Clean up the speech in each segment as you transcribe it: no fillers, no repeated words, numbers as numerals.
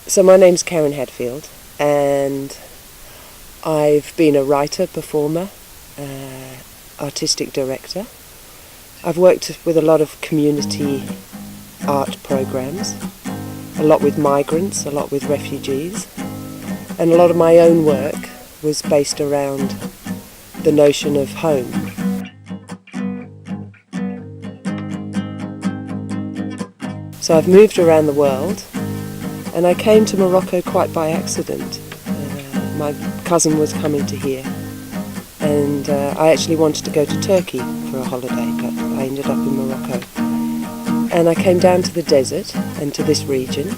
So my name's Karen Hadfield, and I've been a writer, performer, artistic director. I've worked with a lot of community art programs, a lot with migrants, a lot with refugees, and a lot of my own work was based around the notion of home. So I've moved around the world, and I came to Morocco quite by accident. My cousin was coming to here, and I actually wanted to go to Turkey for a holiday, but I ended up in Morocco. And I came down to the desert and to this region,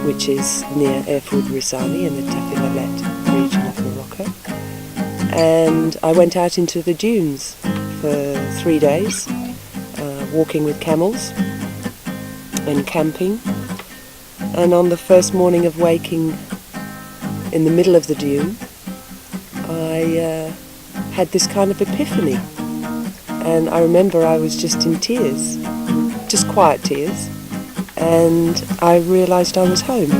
which is near Erfoud Rissani in the Tafilalet region of Morocco. And I went out into the dunes for 3 days, walking with camels and camping. And on the first morning of waking in the middle of the dune, I had this kind of epiphany. And I remember I was just in tears, just quiet tears, and I realised I was home.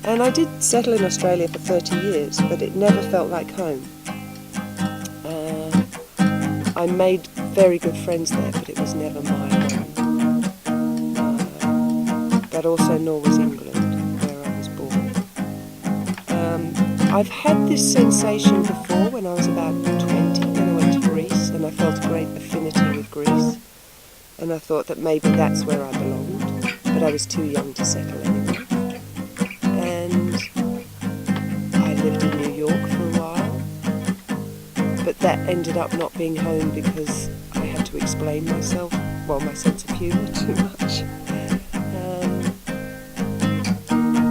And I did settle in Australia for 30 years, but it never felt like home. I made very good friends there, but it was never my home. But also nor was England, where I was born. I've had this sensation before when I was about 20, when I went to Greece, and I felt a great affinity with Greece. And I thought that maybe that's where I belonged, but I was too young to settle anyway. I lived in New York for a while, but that ended up not being home because I had to explain myself, my sense of humour too much.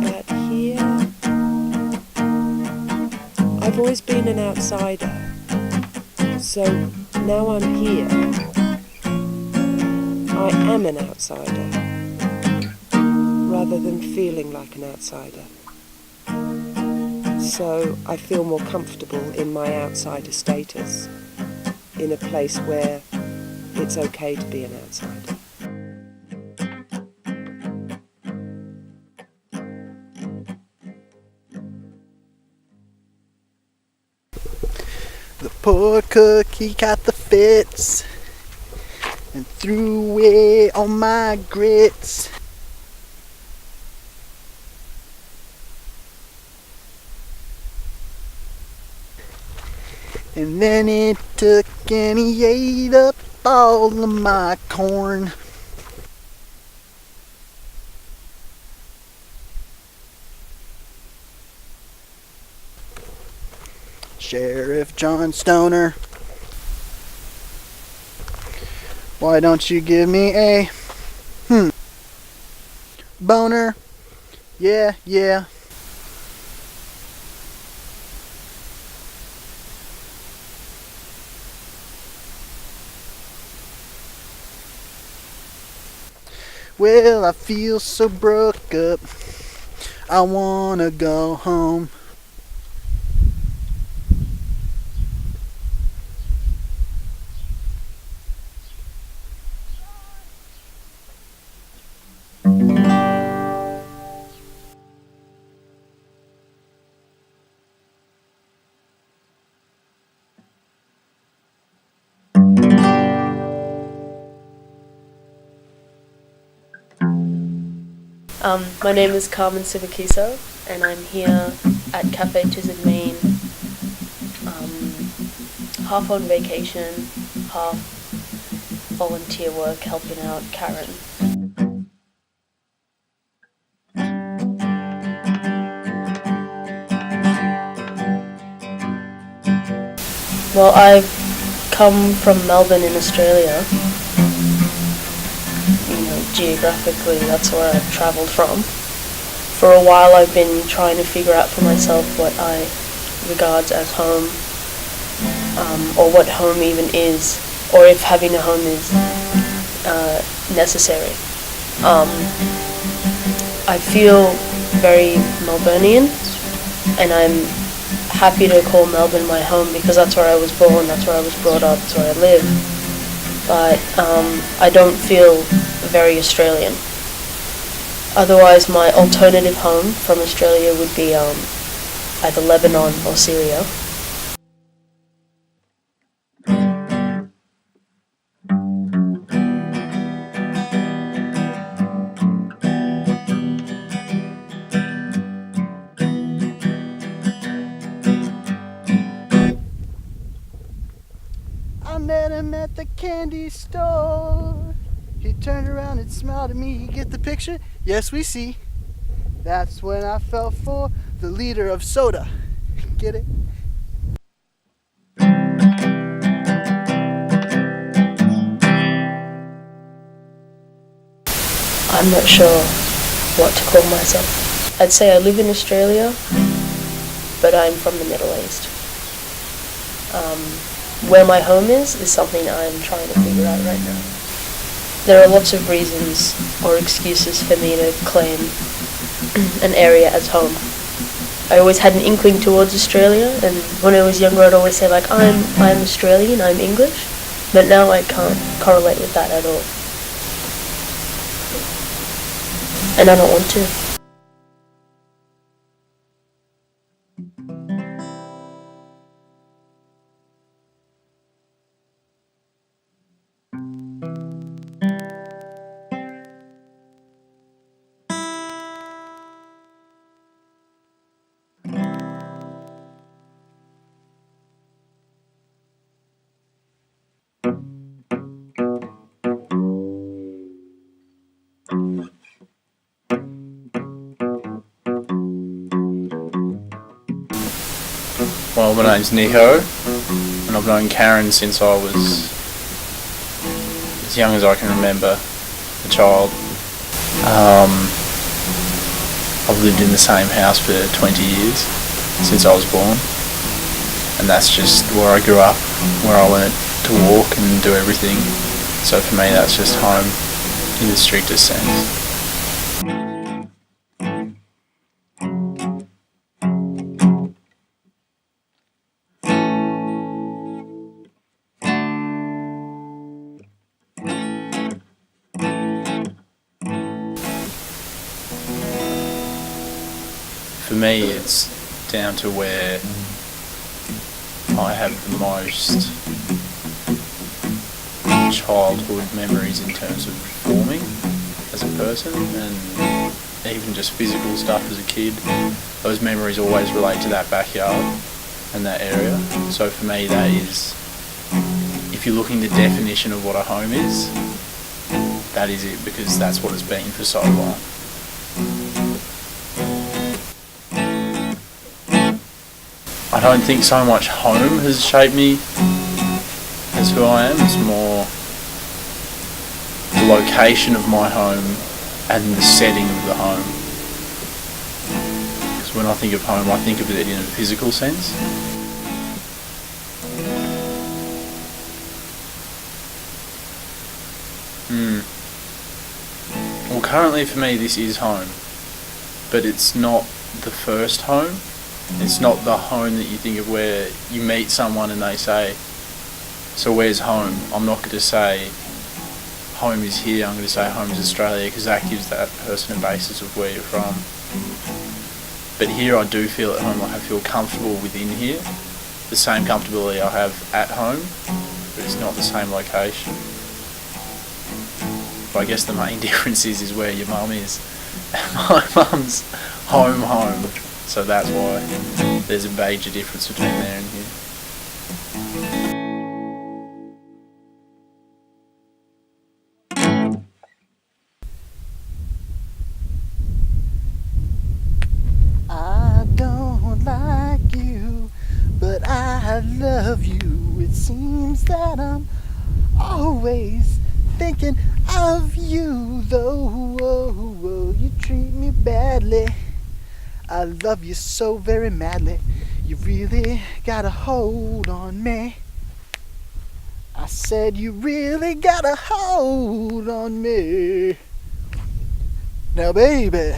But here, I've always been an outsider, so now I'm here. I am an outsider, rather than feeling like an outsider. So I feel more comfortable in my outsider status, in a place where it's okay to be an outsider. The poor cook, he got the fits and threw away all my grits. And then he took and he ate up all of my corn. Sheriff John Stoner, why don't you give me a boner? Yeah. Well, I feel so broke up, I wanna go home. My name is Carmen Sivakiso, and I'm here at Cafe Tizard Main, half on vacation, half volunteer work helping out Karen. Well, I've come from Melbourne in Australia. Geographically, that's where I've travelled from. For a while I've been trying to figure out for myself what I regard as home, or what home even is, or if having a home is necessary. I feel very Melburnian, and I'm happy to call Melbourne my home because that's where I was born, that's where I was brought up, that's where I live. But I don't feel very Australian. Otherwise, my alternative home from Australia would be either Lebanon or Syria. I met him at the candy store. He turned around and smiled at me. You get the picture? Yes, we see. That's when I fell for the liter of soda. Get it? I'm not sure what to call myself. I'd say I live in Australia, but I'm from the Middle East. Where my home is something I'm trying to figure out right now. There are lots of reasons or excuses for me to claim an area as home. I always had an inkling towards Australia, and when I was younger I'd always say like, I'm Australian, I'm English, but now I can't correlate with that at all. And I don't want to. Well, my name's Nico, and I've known Karen since I was as young as I can remember, a child. I've lived in the same house for 20 years, since I was born, and that's just where I grew up, where I learnt to walk and do everything. So for me that's just home in the strictest sense. For me, it's down to where I have the most childhood memories in terms of forming as a person, and even just physical stuff as a kid. Those memories always relate to that backyard and that area. So for me, that is, if you're looking the definition of what a home is, that is it, because that's what it's been for so long. I don't think so much home has shaped me as who I am. It's more the location of my home and the setting of the home. Because when I think of home, I think of it in a physical sense. Well, currently for me this is home, but it's not the first home. It's not the home that you think of where you meet someone and they say, so where's home? I'm not going to say home is here, I'm going to say home is Australia, because that gives that person a basis of where you're from. But here I do feel at home, like I feel comfortable within here. The same comfortability I have at home, but it's not the same location. But I guess the main difference is where your mum is. My mum's home. So that's why there's a major difference between there and here. I don't like you, but I love you. It seems that I'm always thinking of you, though. You treat me badly. I love you so very madly. You really got a hold on me. I said you really got a hold on me. Now, baby.